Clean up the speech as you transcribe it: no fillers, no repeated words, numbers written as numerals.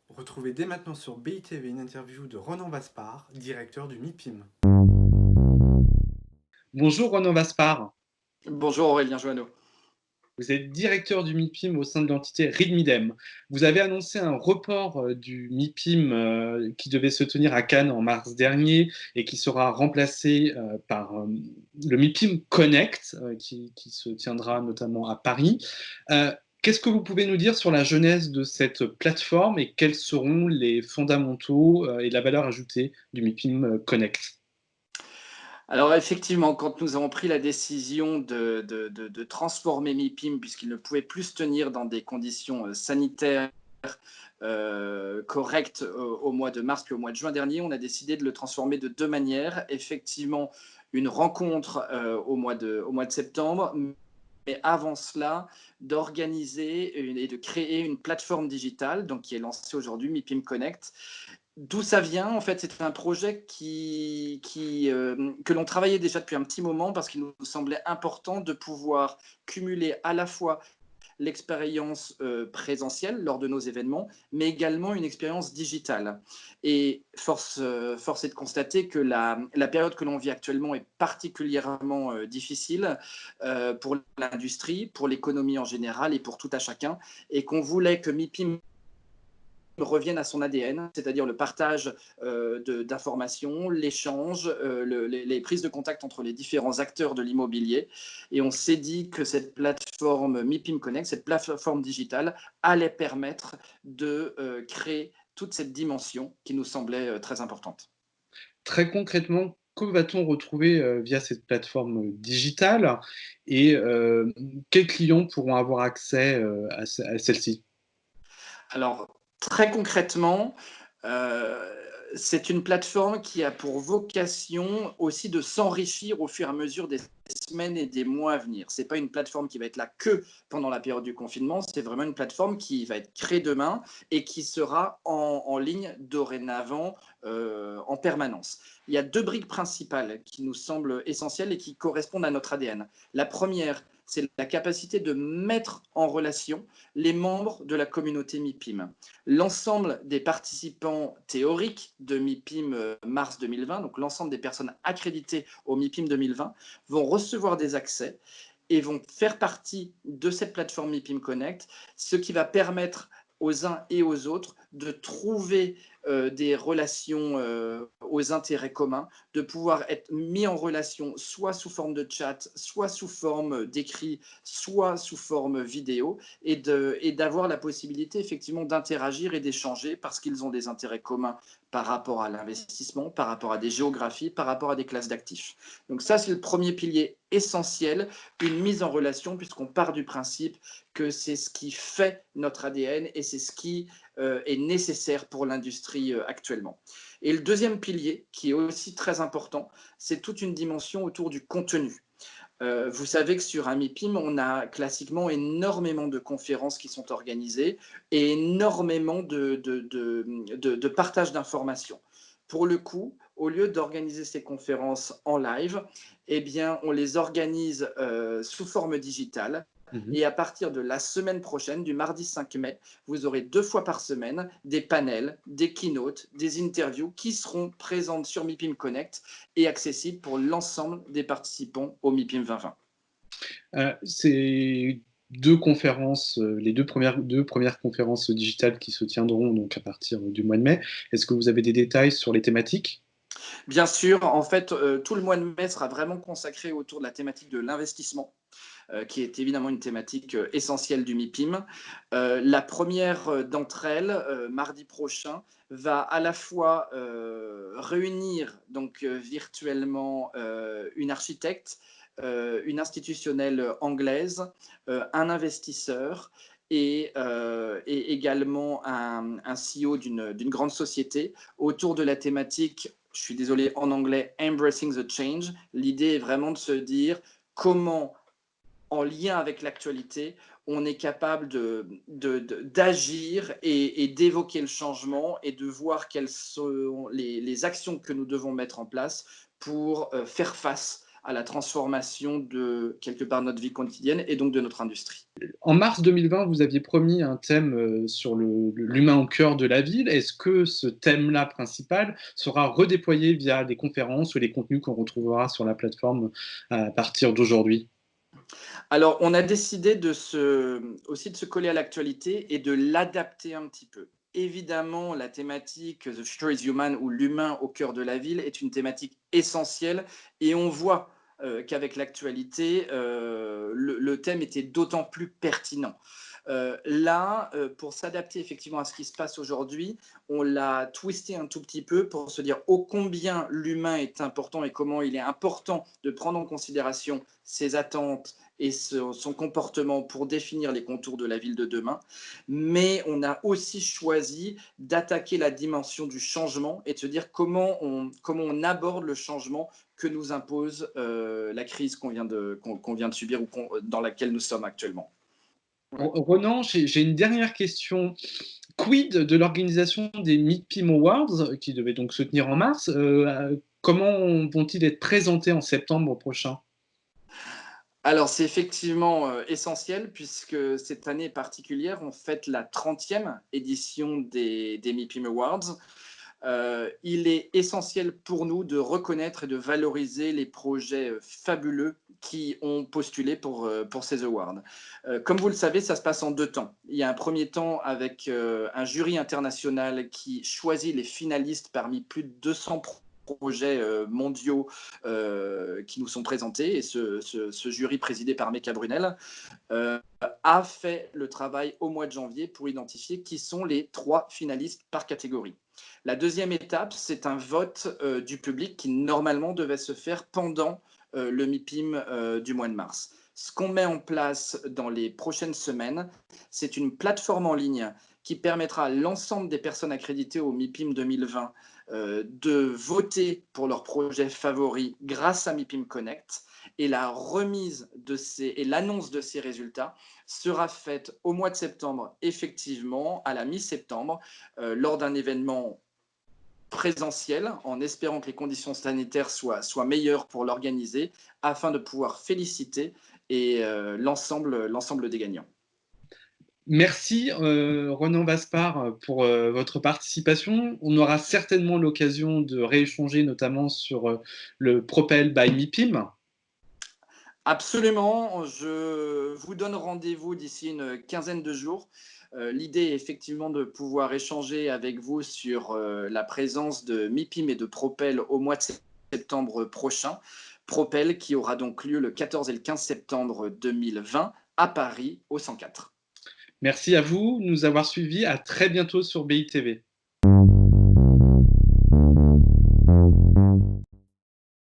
Retrouvez dès maintenant sur BITV une interview de Ronan Vaspart, directeur du MIPIM. Bonjour Ronan Vaspart, Bonjour Aurélien Joanneau. vous êtes directeur du MIPIM au sein de l'entité RIDMIDEM. Vous avez annoncé un report du MIPIM qui devait se tenir à Cannes en mars dernier et qui sera remplacé par le MIPIM Connect qui se tiendra notamment à Paris. Qu'est-ce que vous pouvez nous dire sur la genèse de cette plateforme et quels seront les fondamentaux et la valeur ajoutée du MIPIM Connect? Alors effectivement, quand nous avons pris la décision de transformer MIPIM, puisqu'il ne pouvait plus se tenir dans des conditions sanitaires correctes au mois de mars puis au mois de juin dernier, on a décidé de le transformer de deux manières. Effectivement, une rencontre au mois de septembre, mais avant cela, d'organiser et de créer une plateforme digitale donc, qui est lancée aujourd'hui, MIPIM Connect. D'où ça vient? En fait, c'est un projet que l'on travaillait déjà depuis un petit moment parce qu'il nous semblait important de pouvoir cumuler à la fois l'expérience présentielle lors de nos événements, mais également une expérience digitale. Et force est de constater que la période que l'on vit actuellement est particulièrement difficile pour l'industrie, pour l'économie en général et pour tout à chacun, et qu'on voulait que MIPIM revienne à son ADN, c'est-à-dire le partage d'informations, l'échange, les prises de contact entre les différents acteurs de l'immobilier. Et on s'est dit que cette plateforme MIPIM Connect, cette plateforme digitale, allait permettre de créer toute cette dimension qui nous semblait très importante. Très concrètement, que va-t-on retrouver via cette plateforme digitale et quels clients pourront avoir accès à celle-ci? Alors, très concrètement, euh, c'est une plateforme qui a pour vocation aussi de s'enrichir au fur et à mesure des semaines et des mois à venir. Ce n'est pas une plateforme qui va être là que pendant la période du confinement, c'est vraiment une plateforme qui va être créée demain et qui sera en ligne dorénavant en permanence. Il y a deux briques principales qui nous semblent essentielles et qui correspondent à notre ADN. La première, c'est la capacité de mettre en relation les membres de la communauté MIPIM. L'ensemble des participants théoriques de MIPIM mars 2020, donc l'ensemble des personnes accréditées au MIPIM 2020, vont recevoir des accès et vont faire partie de cette plateforme MIPIM Connect, ce qui va permettre aux uns et aux autres de trouver des relations aux intérêts communs, de pouvoir être mis en relation soit sous forme de chat, soit sous forme d'écrit, soit sous forme vidéo, et d'avoir la possibilité effectivement d'interagir et d'échanger parce qu'ils ont des intérêts communs par rapport à l'investissement, par rapport à des géographies, par rapport à des classes d'actifs. Donc ça, c'est le premier pilier essentiel, une mise en relation, puisqu'on part du principe que c'est ce qui fait notre ADN et c'est ce qui est nécessaire pour l'industrie actuellement. Et le deuxième pilier, qui est aussi très important, c'est toute une dimension autour du contenu. Vous savez que sur un MIPIM, on a classiquement énormément de conférences qui sont organisées et énormément de partage d'informations. Pour le coup, au lieu d'organiser ces conférences en live, eh bien, on les organise sous forme digitale. Mmh. Et à partir de la semaine prochaine, du mardi 5 mai, vous aurez 2 fois par semaine des panels, des keynotes, des interviews qui seront présentes sur MIPIM Connect et accessibles pour l'ensemble des participants au MIPIM 2020. Ces 2 conférences, les deux premières conférences digitales qui se tiendront donc à partir du mois de mai. Est-ce que vous avez des détails sur les thématiques? Bien sûr, en fait, tout le mois de mai sera vraiment consacré autour de la thématique de l'investissement, qui est évidemment une thématique essentielle du MIPIM. La première d'entre elles, mardi prochain, va à la fois réunir donc virtuellement une architecte, une institutionnelle anglaise, un investisseur et également un CEO d'une grande société autour de la thématique, je suis désolé en anglais, Embracing the Change. L'idée est vraiment de se dire comment en lien avec l'actualité, on est capable d'agir et d'évoquer le changement et de voir quelles sont les actions que nous devons mettre en place pour faire face à la transformation de quelque part notre vie quotidienne et donc de notre industrie. En mars 2020, vous aviez promis un thème sur l'humain au cœur de la ville. Est-ce que ce thème-là principal sera redéployé via des conférences ou les contenus qu'on retrouvera sur la plateforme à partir d'aujourd'hui? Alors, on a décidé aussi de se coller à l'actualité et de l'adapter un petit peu. Évidemment, la thématique The Future is Human ou l'humain au cœur de la ville est une thématique essentielle et on voit qu'avec l'actualité, le thème était d'autant plus pertinent. Là, pour s'adapter effectivement à ce qui se passe aujourd'hui, on l'a twisté un tout petit peu pour se dire ô combien l'humain est important et comment il est important de prendre en considération ses attentes et son comportement pour définir les contours de la ville de demain. Mais on a aussi choisi d'attaquer la dimension du changement et de se dire comment on aborde le changement que nous impose la crise qu'on vient de subir ou dans laquelle nous sommes actuellement. Ouais. Ronan, j'ai une dernière question. Quid de l'organisation des MIPIM Awards, qui devaient donc se tenir en mars? Comment vont-ils être présentés en septembre prochain? Alors, c'est effectivement essentiel puisque cette année particulière, on fête la 30e édition des MIPIM Awards. Il est essentiel pour nous de reconnaître et de valoriser les projets fabuleux qui ont postulé pour ces awards. Comme vous le savez, ça se passe en 2 temps. Il y a un premier temps avec un jury international qui choisit les finalistes parmi plus de 200 projets mondiaux qui nous sont présentés. Et ce jury présidé par Mecca Brunel a fait le travail au mois de janvier pour identifier qui sont les 3 finalistes par catégorie. La deuxième étape, c'est un vote du public qui normalement devait se faire pendant le MIPIM du mois de mars. Ce qu'on met en place dans les prochaines semaines, c'est une plateforme en ligne qui permettra à l'ensemble des personnes accréditées au MIPIM 2020 de voter pour leur projet favori grâce à MIPIM Connect. Et la remise et l'annonce de ces résultats sera faite au mois de septembre, effectivement, à la mi-septembre, lors d'un événement présentiel, en espérant que les conditions sanitaires soient meilleures pour l'organiser, afin de pouvoir féliciter l'ensemble des gagnants. Merci Ronan Vaspart pour votre participation. On aura certainement l'occasion de rééchanger notamment sur le Propel by MIPIM. Absolument, je vous donne rendez-vous d'ici une quinzaine de jours. L'idée est effectivement de pouvoir échanger avec vous sur la présence de MIPIM et de Propel au mois de septembre prochain. Propel qui aura donc lieu le 14 et le 15 septembre 2020 à Paris, au 104. Merci à vous de nous avoir suivis. À très bientôt sur BITV.